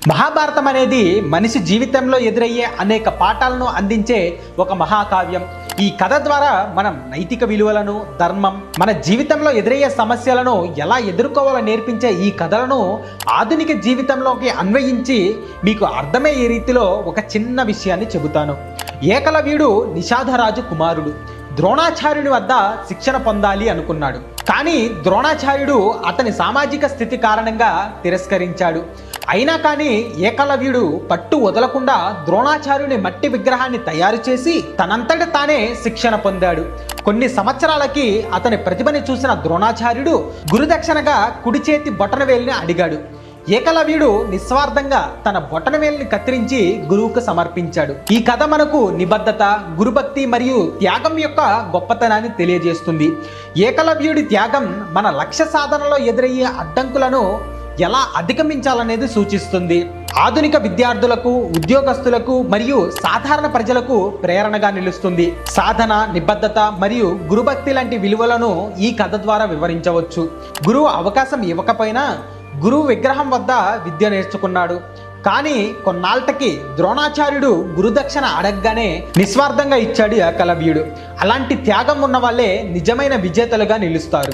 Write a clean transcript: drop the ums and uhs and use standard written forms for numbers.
మహాభారతం అనేది మనిషి జీవితంలో ఎదురయ్యే అనేక పాఠాలను అందించే ఒక మహాకావ్యం. ఈ కథ ద్వారా మనం నైతిక విలువలను, ధర్మం, మన జీవితంలో ఎదురయ్యే సమస్యలను ఎలా ఎదుర్కోవాలో నేర్పించే ఈ కథలను ఆధునిక జీవితంలోకి అన్వయించి మీకు అర్థమయ్యే రీతిలో ఒక చిన్న విషయాన్ని చెబుతాను. ఏకలవ్యుడు నిషాధరాజు కుమారుడు. ద్రోణాచార్యుని వద్ద శిక్షణ పొందాలి అనుకున్నాడు. కానీ ద్రోణాచార్యుడు అతని సామాజిక స్థితి కారణంగా తిరస్కరించాడు. అయినా కానీ ఏకలవ్యుడు పట్టు వదలకుండా ద్రోణాచార్యుని మట్టి విగ్రహాన్ని తయారు చేసి తనంతట తానే శిక్షణ పొందాడు. కొన్ని సంవత్సరాలకి అతని ప్రతిభని చూసిన ద్రోణాచార్యుడు గురుదక్షిణగా కుడి చేతి బొటనవేలుని అడిగాడు. ఏకలవ్యుడు నిస్వార్థంగా తన బొటనవేలుని కత్తిరించి గురువుకు సమర్పించాడు. ఈ కథ మనకు నిబద్ధత, గురుభక్తి మరియు త్యాగం యొక్క గొప్పతనాన్ని తెలియజేస్తుంది. ఏకలవ్యుడి త్యాగం మన లక్ష్య సాధనలో ఎదురయ్యే అడ్డంకులను ఎలా అధిగమించాలనేది సూచిస్తుంది. ఆధునిక విద్యార్థులకు, ఉద్యోగస్తులకు మరియు సాధారణ ప్రజలకు ప్రేరణగా నిలుస్తుంది. సాధన, నిబద్ధత మరియు గురుభక్తి లాంటి విలువలను ఈ కథ ద్వారా వివరించవచ్చు. గురువు అవకాశం ఇవ్వకపోయినా గురువు విగ్రహం వద్ద విద్య నేర్చుకున్నాడు. కానీ కొన్నాళ్ళకి ద్రోణాచార్యుడు గురుదక్షిణ అడగగానే నిస్వార్థంగా ఇచ్చాడు ఏకలవ్యుడు. అలాంటి త్యాగం ఉన్న వాళ్ళే నిజమైన విజేతలుగా నిలుస్తారు.